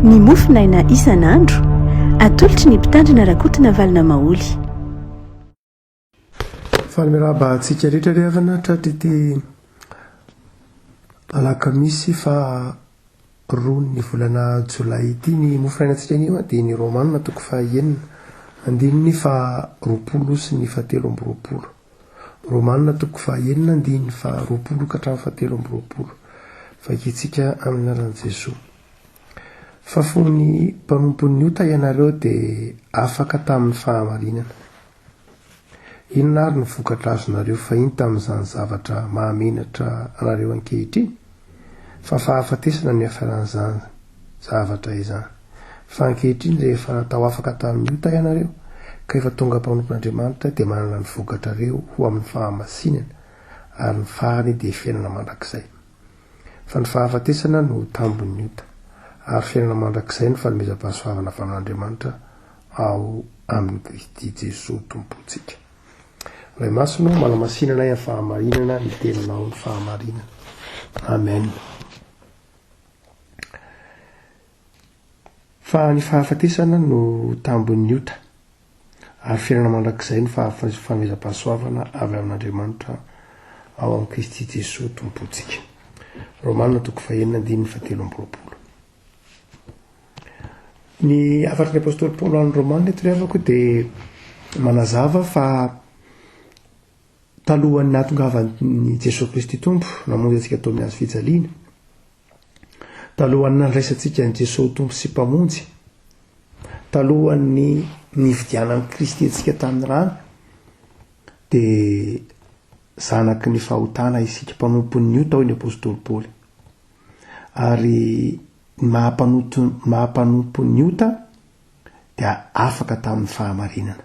ny mofinaina isan'andro atolotry ny mpitandrina rakotina valina maoly fanomeraaba antsika rehetra rehavana tratrity alakamisy fa rony ny volana jolay ity ny mofinainantsika anio dia ny romanina toko fahaenina andininy fa roapolo sy ny fatelo amby roapolo romanina toko fahaenina andininy fa roapolo ka hatramin'ny fatelo amby roapolo fakitsika amin'ny anaran'i Jesosy. Fa fony mpanompon'ny ota ianareo dia afaka tamin'ny fahamarinana. Inona ary ny vokatra azonareo fa iny tamin'izany zavatra mahamenatra anareo ankehitriny? Fa fahafatesana ny afaran'izany zavatra izany. Fa ankehitriny rehefa tao afaka tamin'ny ota ianareo ka efa tonga mpanompon'Andriamanitra dia manana ny vokatra reo ho amin'ny fahamasinana ary ny farany dia fiainana mandrakizay. Fa ny fahafatesana no tambon'ny ota ary fiainana mandrakizay ny fanomezam-pahasoavana avy amin'Andriamanitra ao amin'ny Kristy Jesosy tompontsika. Ray masino manamasinana ny fahamarinana ny tenanao ny fahamarinana. Amen. Fa ny fahafatesana no tambon'ny ota ary fiainana mandrakizay ny fanomezam-pahasoavana avy amin'Andriamanitra ao amin'ny Kristy Jesosy tompontsika. Romanina toko fahaenina andininy fatelo amby roapolo. Ny afatry ny apôstôly Paoly any Romanina eto rehavako dia manazava fa talohan'ny nahatongavan'i Jesosy Kristy tompo namonjy antsika tao amin'ny hazo fijaliana, talohan'ny nandraisantsika ny Jesosy tompo sy mpamonjy, talohan'ny nividianan'i Kristy antsika tamin'ny rano dia zanaky ny fahotana isika mpanompon'ny ota hoy ny apôstôly Paoly. Ary mahampanompon'ny ota dia afaka tamin'ny fahamarinana.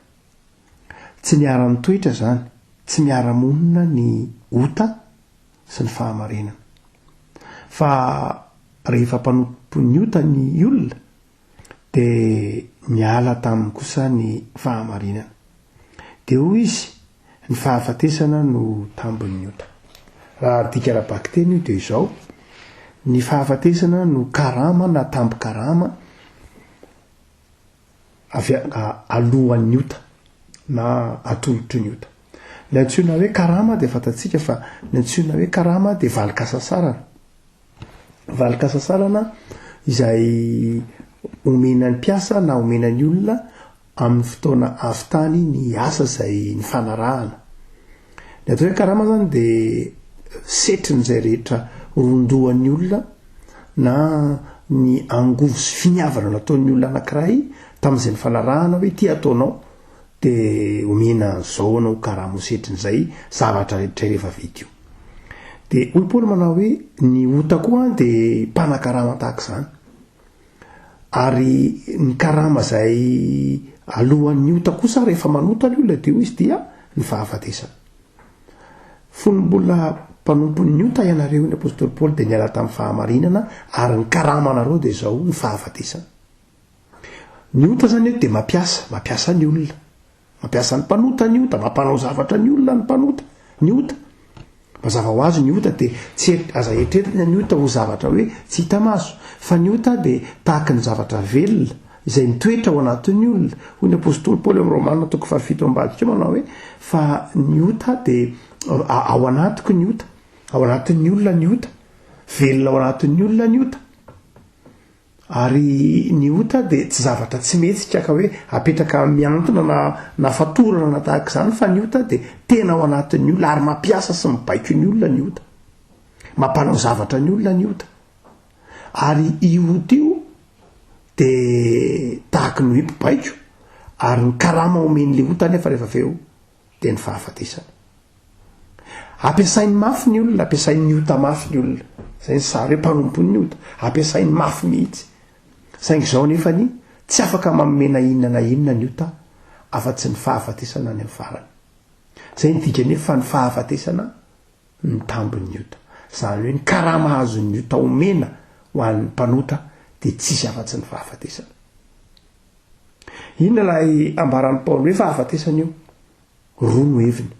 Tsy miara-mitoetra zany, tsy miara-monina ny ota sy ny fahamarinana. Fa rehefa mpanompon'ny ota ny olona dia miala taminy kosa ny fahamarinana. Dia hoy izy ny fahafatesana no tambon'ny ota. Raha dika ara-baky teny io dia izao: ny fahafatesana no karama na tambo-karama alohan'ny ota na atolotry ny ota. Ny antsoina hoe karama dia fantatsika fa ny antsoina hoe karama dia valikasasarana. Valikasasarana izay omenan'ny mpiasa na omenan'ny olona amin'ny fotoana avy-tany ny asa izay ny fanarahana. Ny atao hoe karama zany dia setrin'izay rehetra rondohan'ny olona na ny angovo sy finiavana nataon'ny olona anankiray tamin'izay ny fanarahana hoe ity ataonao dia omena an'izao anao karama ho setrin'izay zavatra rehetra rehefa vita io. Dia hoy Paoly manao hoe ny ota koa dia mpanakarama tahaka izany. Ary ny karama izay alohan'ny ota kosa rehefa manota ny olona dia hoy izy dia ny fahafatesana. Fony mbola mpanompon'ny ota ianareo ny apôstôly Paoly dia niala tamin'ny fahamarinana ary ny karama anareo dia izao ny fahafatesana. Ny ota zany dia mampiasa ny olona, mampiasa ny mpanota ny ota, mampanao zavatra ny olona ny mpanota ny ota. Mazava ho azy ny ota dia tsy aza eritreretina ny ota ho zavatra hoe tsy hita maso, fa ny ota dia tahaka ny zavatra velona izay mitoetra ao anatin'ny olona. Hoy ny apôstôly Paoly amin'ny Romanina toko fahafito ambadika manao hoe fa ny ota dia ao anatiko ny ota, ao anatin'ny olona ny ota, velona ao anatin'ny olona ny ota. Ary ny ota dia tsy zavatra tsy metsika ka hoe apetraka miantona na fatorana na tahaka izany, fa ny ota dia tena ao anatin'ny olona ary mampiasa sy mibaiko ny olona ny ota, mampanao zavatra ny olona ny ota. Ary io ota io dia tahaka ny hoe mpibaiko ary ny karama omen'le ota nefa rehefa aveo dia ny fahafatesana. Ampiasain'ny mafy ny olona, ampiasain'ny ota mafy ny olona. Izay ny sary hoe mpanompon'ny ota, ampiasain'ny mafy mihitsy. Saingy izao nefa ny tsy afaka mamena inona na inona ny ota afa-tsy ny fahafatesana ny amin'ny farany. Izay ny dikany fa ny fahafatesana ny tambon'ny ota. Izany hoe ny karama azon'ny ota omena ho an'ny mpanota dia tsisy afa-tsy ny fahafatesana. Inona ilay ambaran'ny Paoly hoe fahafatesana io? Roa no heviny.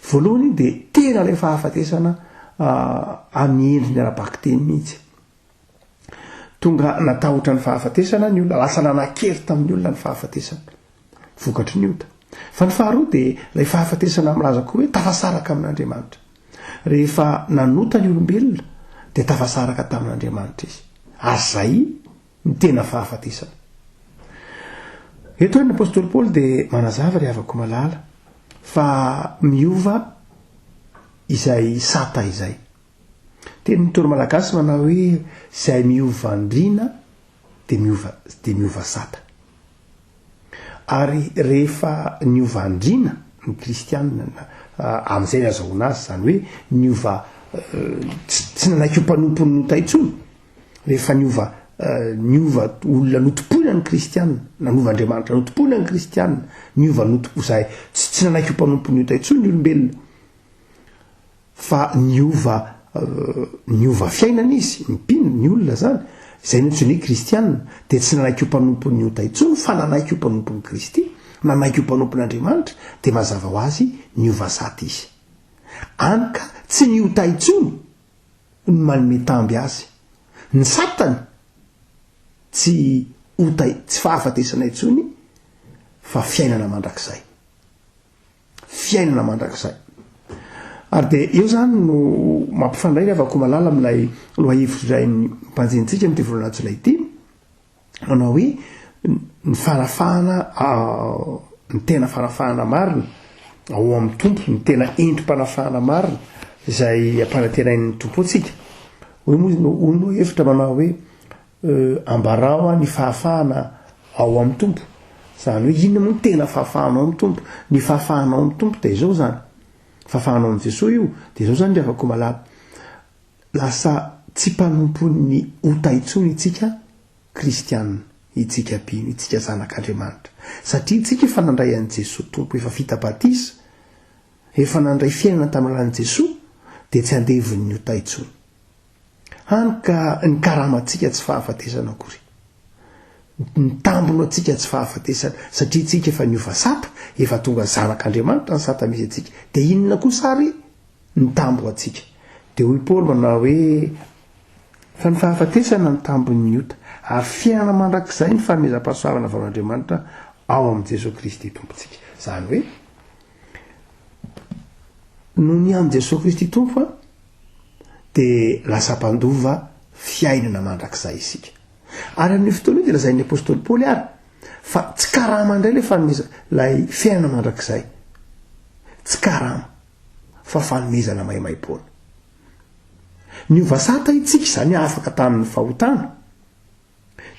Voalohany dia tena ilay fahafatesana amin'ny endriny ara-baky teny mihitsy. tonga natahotra ny fahafatesana ny olona lasa nanakery tamin'ny olona ny fahafatesana vokatry ny ota fa ny faharoa dia ilay fahafatesana milaza koa hoe tafasaraka amin'Andriamanitra rehefa nanota ny olombelona dia tafasaraka tamin'Andriamanitra izy ary zay ny tena fahafatesana. Eto ny apôstôly Paoly dia manazava ry havako malala fa miova izay sata izay teny mitoro malagasy manao hoe izay miova andrina dia miova sata ary rehefa niova andrina ny kristianina amin'izay ny azahoana azy zany hoe niova tsy nanaiky ho mpanompon'ny ota intsony rehefa niova olona notompoina ny kristianina nanova Andriamanitra notompoina ny kristianina niova zay tsy nanaiky ho mpanompon'ny ota intsony ny olombelona fa niova fiainana izy mipino ny olona zany izay ny antsoina hoe kristianina dia tsy nanaiky ho mpanompon'ny ota intsony fa nanaiky ho mpanompon'ny Kristy nanaiky ho mpanompon'Andriamanitra dia mazava ho azy niova sata izy any ka tsy ny ota intsony ny manome tamby azy ny satany tsy fahafatesana intsony fa fiainana mandrakizay ary dia eo zany no mampifandray rehefa ko malala amin'ilay lohahevitra iray ny mpanjenitsika amin'ity volana jolay ity manao hoe ny fanafahana ny tena fanafahana marina ao amin'ny tompo ny tena endrim-panafahana marina izay ampananterain'ny tompo antsika ono hevitra manao hoe ambarao ny fahafahana ao amin'ny tompo zany hoe inona moa ny tena fahafahana ao amin'ny tompo ny fahafahana ao amin'ny tompo dia izao zany fahafahanao amin'i Jesosy io dia izao zany rehefa ko malala lasa tsy mpanompon'ny ota intsony itsika kristianina itsika mpino itsika zanak'Andriamanitra satria itsika efa nandray an'i Jesosy tompo efa vita batisa efa nandray fiainana tamin'alan'i Jesosy dia tsy andevon'ny ota intsony hany ka ny karamatsika tsy fahafatesana akory ny tambono atsika tsy fahafatesana satria itsika efa niova sata efa tonga zanak'Andriamanitra ny sata misy atsika dia inona kosa ary ny tambo atsika dia hoy Paoly manao hoe fa ny fahafatesana ny tambon'ny ota ary fiainana mandrakizay ny fanomezam-pahasoavana avy amin'Andriamanitra ao amin'i Jesosy Kristy tompontsika zany hoe no ny amin'i Jesosy Kristy tompo dia lasa mpandova fiainana mandrakizay isika ary amin'ny fotoana io dia lazain'ny apôstôly Paoly ary fa tsy karama indray le fanomeza lay fiainana mandrakizay tsy karama fa fanomezana maimaim-poana niova sata itsika izany afaka tamin'ny fahotana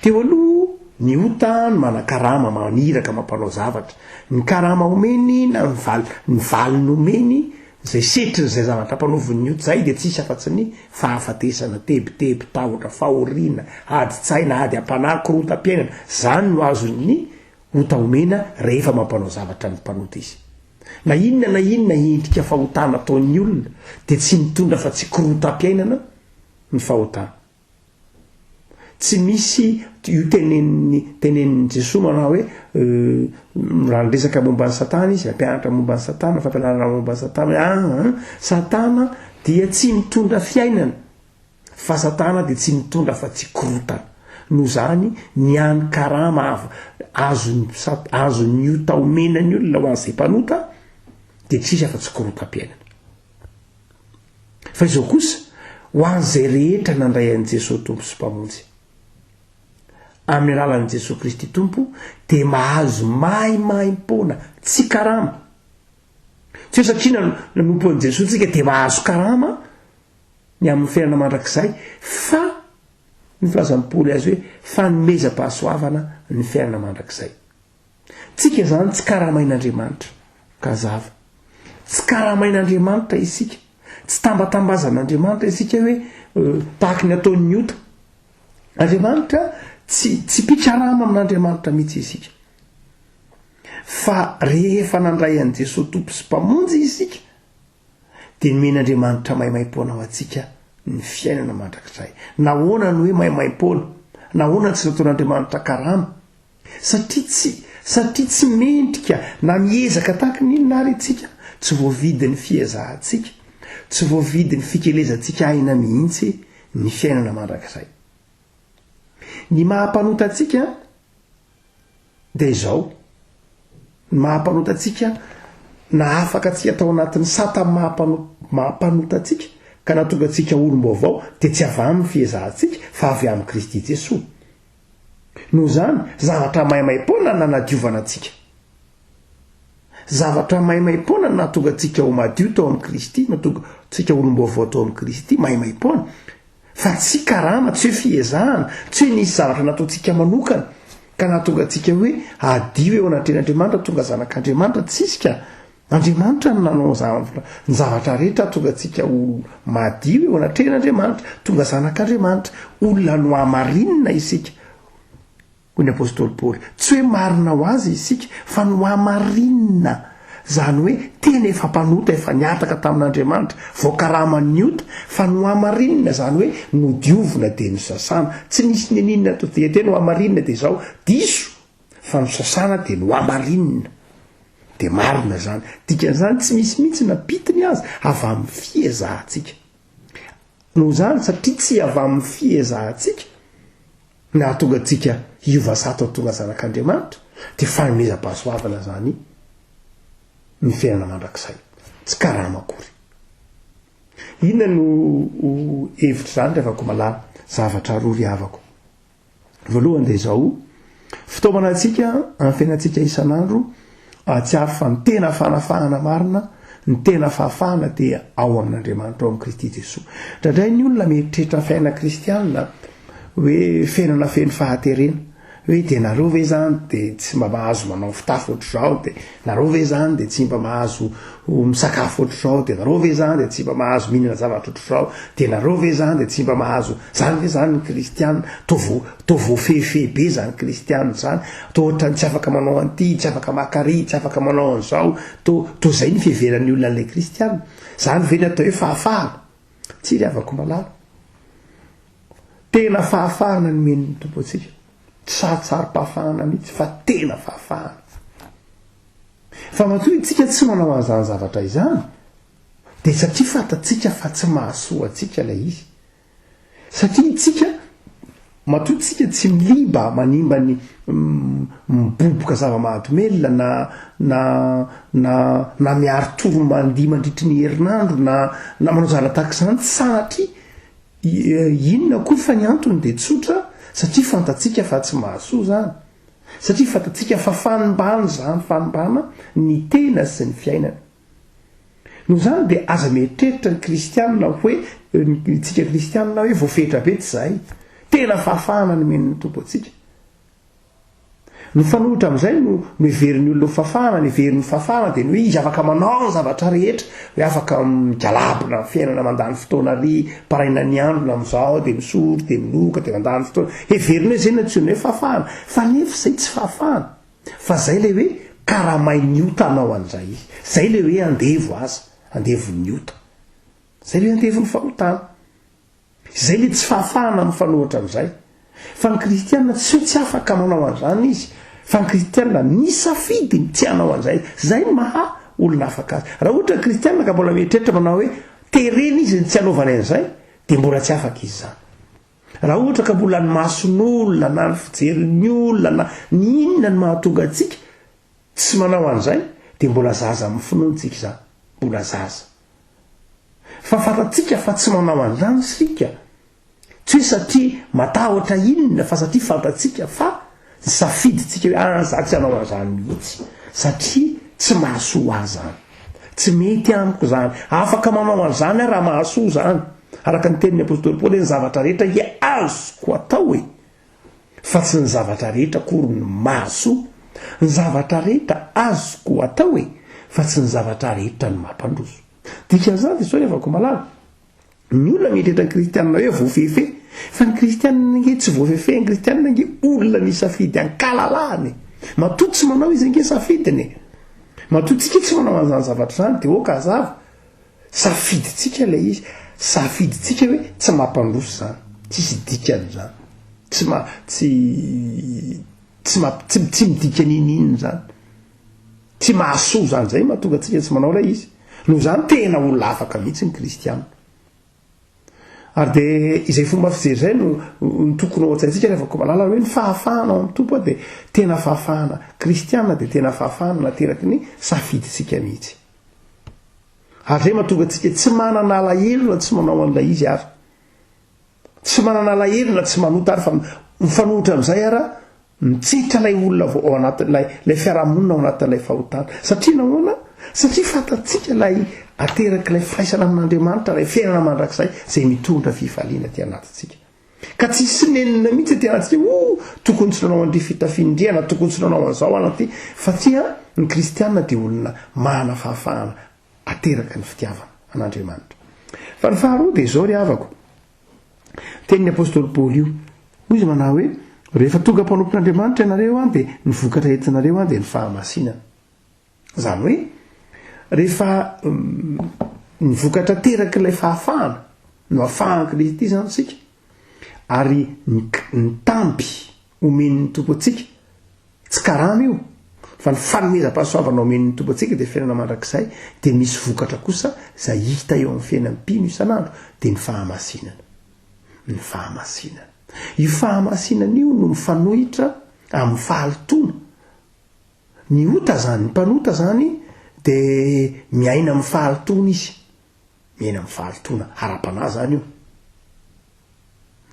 teo aloha ny ota ny mana-karama maniraka mampanao zavatra ny karama omeny na ny valiny omeny zay setriny zay zavatra mpanaoviny ota zay dia tsisy afa-tsy ny fahafatesana tebiteby tahotra fahoriana ady tsaina ady ampanahakorotam-piainana zany no azon'ny ota omena rehefa mampanao zavatra ny mpanota izy na inona endrika fahotana ataon'ny olona dia tsy mitondra fa tsy korotam-piainana ny fahotana tsy misy io tenenin'ny Jesosy manao hoe raha resaka momba ny satana izy ampianatra momba ny satana fampianarana momba ny satana satana dia tsy mitondra fiainana fa satana dia tsy mitondra fa tsy korotana no zany ny any karama azon'ny ota omenany olona ho an'izay mpanota dia tsisy afa tsy korotam-piainana fa izao kosa ho an'izay rehetra nandray an'i Jesosy tompo sy mpamonjy amin'ny alalan'i Jesosy Kristy tompo dia mahazo maimaim-poana tsy karama tsy hoe satria nanompo an'i Jesosy tsika dia mahazo karama ny amin'ny fiainana mandrakizay fa ny filazan'ny Paoly azy hoe fanomezam-pahasoavana ny fiainana mandrakizay tsika zany tsy karamain'Andriamanitra kazava tsy karamain'Andriamanitra isika tsy tambatambazan'Andriamanitra isika hoe tahaka ny ataon'ny ota Andriamanitra tsy pikarama amin'Andriamanitra mihitsy isika fa rehefa nandray an'i Jesosy tompo sy mpamonjy isika dia nomen'Andriamanitra maimaim-poana ao atsika ny fiainana mandrakizay nahoana ny hoe maimaim-poana nahoana tsy nataon'Andriamanitra karama satria tsy mendrika na miezaka tahaka n'inona ary itsika tsy voavidy ny fiezahantsika tsy voavidy ny fikelezantsika aina mihitsy ny fiainana mandrakizay ny mahampanota antsika dia izao ny mahampanota antsika na afaka atsika atao anatin'ny sata mahampanota antsika ka natonga antsika olom-baovao dia tsy avy amin'ny fiezahantsika fa avy amin'ny Kristy Jesosy. Noho izany zavatra maimaimpona nanadiovana antsika, zavatra maimaimpona natonga antsika ho madio tao amin'ny Kristy, natonga antsika olom-baovao tao amin'ny Kristy maimaimpona, fa tsy karama, tsy hoe fiezahana, tsy hoe nisy zavatra nataontsika manokana ka natonga antsika hoe adio eo anatren'Andriamanitra tonga zanak'Andriamanitra. Tsisy ka Andriamanitra no nanao ny zavatra rehetra tonga antsika ho madio eo anatren'Andriamanitra, tonga zanak'Andriamanitra, olona no hamarinina isika. Hoy ny apôstôly Paoly, tsy hoe marina ho azy isika fa no hamarinina, zany hoe tena efa mpanota efa niataka tamin'Andriamanitra voakaraman'ny ota, fa no hamarinina zany hoe no diovina dia no sasana. Tsy nisy neninona tena no hamarinina dia zao diso, fa no sasana dia no hamarinina dia marina zany. Dikan'izany tsy misy mihitsy napitiny azy avy amin'ny fiezahantsika. Noho izany satria tsy avy amin'ny fiezahantsika na tonga antsika hiova sato tonga zanak'Andriamanitra dia fanomezam-pahasoavana zany ny fiainana mandrakizay, tsy karama akory. Inona no hevitra zany rehefa malala zavatra roa ry havako. Voalohany dia izao, fitaovana antsika amin'ny fiainantsika isan'andro tsy hafa fa ny tena fanafahana marina, ny tena fahafahana dia ao amin'Andriamanitra, ao amin'ny Kristy Jesosy. Indraindray ny olona mieritreritra fiaina kristianina hoe fiainana feno fahaterena, hoe dia nareo ve zany dia tsy mba mahazo manao fitafy ohatr'izao, dia nareo ve zany dia tsy mba mahazo misakafo ohatr'izao, dia nareo ve zany dia tsy mba mahazo mihinana zavatra ohatr'izao, dia nareo ve zany dia tsy mba mahazo zany ve zany ny kristianina, toa voafehifehy be zany kristianina zany, toa ohatrany tsy afaka manao an'ity, tsy afaka makary, tsy afaka manao an'izao, toa zay ny fiheveran'ny olona an'ilay kristianina. Zany ve ny atao hoe fahafahana? Tsy ry havako malala, tena fahafahana ny men'ny tompo antsika, tsaratsara-pahafahana mihitsy fa tena fahafahana. Fa matoa itsika tsy manao an'izany zavatra izany dia satria fantatsika fa tsy mahasoa antsika ilay izy, satria itsika matoa tsika tsy miliba manimba ny miboboka zava-mahadomelona na miaro toro mandihy mandritry ny herinandro na manao zavatra tahaka izany, satria inona koa fa ny antony dia tsotra, satria fantatsika fa tsy mahasoa zany, satria fantatsika fa fanimbana zany, fanimbana ny tena sy ny fiainana. Noho izany dia aza mieritreritra ny kristianina hoe tsika kristianina hoe voafehitra be tsy zahay, tena fahafahana ny men'ny tompo antsika. No fanohitra amin'izay no heverin'ny olona fahafahana, ny heverin'ny fahafahana dia ny hoe izy afaka manao ny zavatra rehetra, hoe afaka migalabona ny fiainana mandany fotoana ry paraina ny andro amin'izao dia misory dia minoka dia mandany fotoana, heveriny hoe zay no antsoina hoe fahafahana. Fa nefa zay tsy fahafahana, fa zay le hoe karamain'ny ota anao an'izay izy, zay le hoe andevo aza, andevon'ny ota, zay le hoe andevon'ny fahotana, zay le tsy fahafahana amin'ny fanohitra amin'izay. Fa ny kristianina tsy hoe tsy afaka manao an'izany izy, fa ny kristianina nisafidiny tsy hanao an'izay, zay maha olona afaka azy. Raha ohatra ny kristianina ka mbola mieritreritra manao hoe terena izy ny tsy hanaovana an'izay dia mbola tsy afaka izy zany. Raha ohatra ka mbola ny mason'olona na ny fijerin'ny olona na ny inona ny mahatonga antsika tsy manao an'izay dia mbola zaza amin'ny finoantsika zany, mbola zaza. Fa fantatsika fa tsy manao an'izany sika, tsy hoe satria matahotra inona, fa satria fantatsika fa safiditsika hoe za tsy hanao an'izany mihitsy, satria tsy mahasoa azy zany, tsy mety amiko zany, afaka manao an'izany raha mahasoa zany, araka ny tenin'ny apôstôly Paoly, ny zavatra rehetra ia azoko atao fa tsy ny zavatra rehetra akory ny mahasoa, ny zavatra rehetra azoko atao fa tsy ny zavatra rehetra ny mampandroso. Dikan'izany dia sao rehefa malala ny olona mieritreritra ny kristianina hoe voafehifehy, fa ny kristianina nge tsy voafehifehy, ny kristianina nge olona ny safidy ankalalahany, matoa tsy manao izy nge safidiny, matoa tsika tsy manao an'izany zavatra zany dia oka azava safiditsika ilay izy, safiditsika hoe tsy mampandroso zany, tsisy dikan'izany, tsy midika ninina zany, tsy mahasoa zany, zay mahatonga tsika tsy manao ilay izy. Noho izany tena olona afaka mihitsy ny kristianina. ary de izay fomba fijery zay no tokony ao an-tsaintsika rehefa ko malala hoe ny fahafahana ao amin'ny tompo a de tena fahafahana kristiana de tena fahafahana nateraky ny safiditsika mihitsy. Ary zay mahatonga antsika tsy manana alahelo na tsy manao an'ilay izy ary, tsy manana alahelo na tsy manota ary fa mifanohitra amin'izay ara mitsitra ilay olona ao anatin'ilay fiarahamonina ao anatin'ilay fahotana. Satria nahoana? Satria fantatsika ilay ateraky ilay firaisana amin'Andriamanitra, ilay fiainana mandrakizay zay mitondra fifaliana ty anatintsika. Ka tsy sinenina mihitsy ty anatintsika tokony tsy nanao an'ry fitafindriana, tokony tsy nanao an'izao anaty fatsia ny kristianina dia olona mana fahafahana ateraka ny fitiavana an'Andriamanitra. Fa ny faharoa dia izao ry havako, tenin'ny apôstôly Paoly io, hoy izy manao hoe rehefa tonga mpanompon'Andriamanitra ianareo a dia ny vokatra entinareo a dia ny fahamasinana. Zany hoe rehefa ny vokatra teraka ilay fahafahana no ahafahan Kristy zany sika, ary ny tampy omen'ny tompo antsika tsy karama io fa ny fanomezam-pahasoavana omen'ny tompo antsika dia fiainana mandrakizay, dia misy vokatra kosa izay hita eo amin'ny fiainan'ny mpino isan'andro dia ny fahamasinana. Ny fahamasinana, io fahamasinana io no mifanohitra amin'ny fahalitoana. Ny ota zany, ny mpanota zany dia miaina amin'ny fahalitoana izy, miaina amin'ny fahalitoana ara-panahy zany io.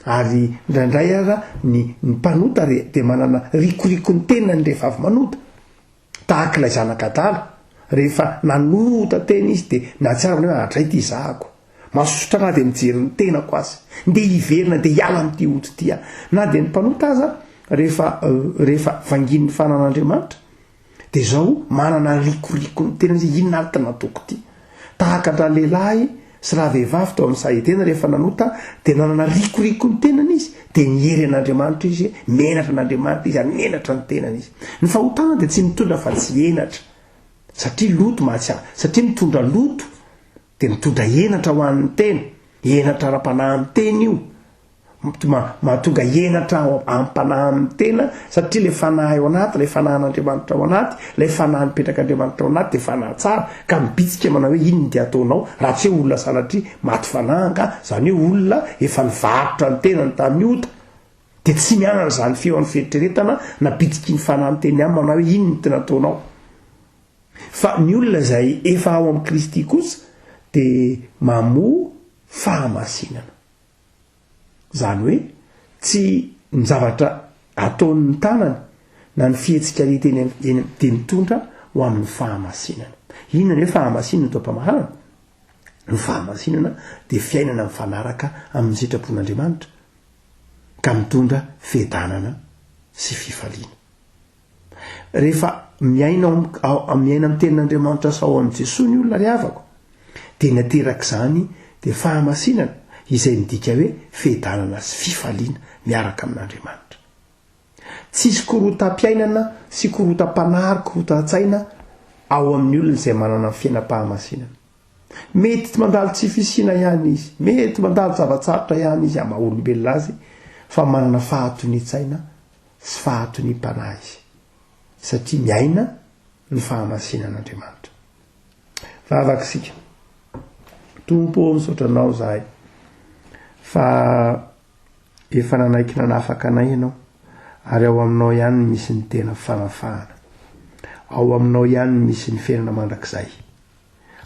Ary indraindray ara ny mpanota dia manana rikorikony tena ny rehefa avy manota, tahaka ilay zanak'adala rehefa nanota tena izy dia nahatsiaro hoe hatray ty zahako, masosotra na dia mijery ny tenako azy, nde hiverina dia hiala amin'ity ota ty aho. Na dia ny mpanota aza rehefa vangin'ny fanan'Andriamanitra dia zao manana rikorikony tena izy, inona ary tena nataoko ty. Tahaka raha lehilahy sy raha vehivavy tao amin'ny sahitena rehefa nanota dia nanana rikorikony tenany izy, dia niery an'Andriamanitra izy, menatra an'Andriamanitra izy, ary menatra ny tenany izy. Ny fahotana dia tsy mitondra fa tsy enatra, satria loto mahatsiaro, satria mitondra loto dia mitondra enatra ho an'ny tena, enatra ara-panahy amin'ny tena io, mahatonga enatra am-panahy amin'ny tena, satria le fanahy ao anaty, le fanahin'Andriamanitra ao anaty, le fanahy nipetraka Andriamanitra ao anaty dia fanahy tsara, ka mibitsika manao hoe inona dia ataonao raha tsy hoe olona sanatria maty fanahy ka, zany hoe olona efa nivarotra ny tenany tamin'ny ota, dia tsy mianana zany feo amin'ny fieritreretana na bitsiky ny fanahy ny teny aminy manao hoe inona ny tena ataonao. Fa ny olona izay efa ao amin'ny Kristy kosa dia mamoa fahamasinana. Zany hoe tsy ny zavatra ataon'ny tanany na ny fihetsika dia mitondra ho amin'ny fahamasinana. Inona ny hoe fahamasinana tao am-pamaharana? Ny fahamasinana dia fiainana mifanaraka amin'ny sitrapon'Andriamanitra ka mitondra fiadanana sy fifaliana. Rehefa miaina amin'ny tenin'Andriamanitra sao amin'i Jesosy ny olona ry havako, dia nateraka izany dia fahamasinana izay midika hoe fiadanana sy fifaliana miaraka amin'Andriamanitra. Tsisy korotam-piainana sy korotam-panahy, korotan-tsaina ao amin'ny olona izay manana fiainam-pahamasinana. Mety mandalo tsy fisina ihany izy, mety mandalo zavatsarotra ihany izy amin'ny maha-olombelona azy, fa manana fahatony-tsaina sy fahatony-panahy izy, satria miaina ny fahamasinan'Andriamanitra. Vavakisika, Tompo misaotra anao zahay fa efa nanaiky nanafaka anay ianao, ary ao aminao ihany misy ny tena fanafahana, ao aminao ihany misy ny fiainana mandrakizay,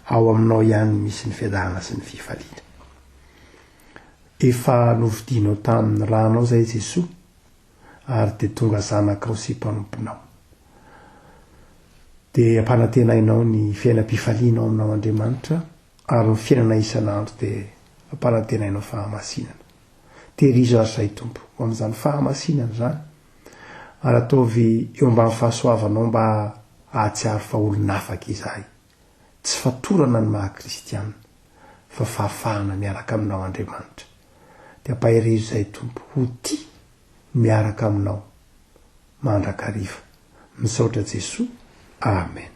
ao aminao ihany misy ny fiadanana sy ny fifaliana. Efa novidinao tamin'ny ranao zay Jesosy, ary dia tonga zanakao sy mpanomponao, dia ampanantenainao ny fiainam-pifalianao aminao Andriamanitra, ary ny fiainana isan'andro dia ampanantenainao fahamasinana. Tehirizo azy izay Tompo ho amin'izany fahamasinana zany, ary ataovy eo ambany fahasoavanao mba ahatsiaro fa olona afaka izahay, tsy fatorana ny maha-kristianina fa fahafahana miaraka aminao Andriamanitra. Dia ampahirizo izay Tompo ho tia miaraka aminao mandrakariva. Misaotra Jesosy. Amen.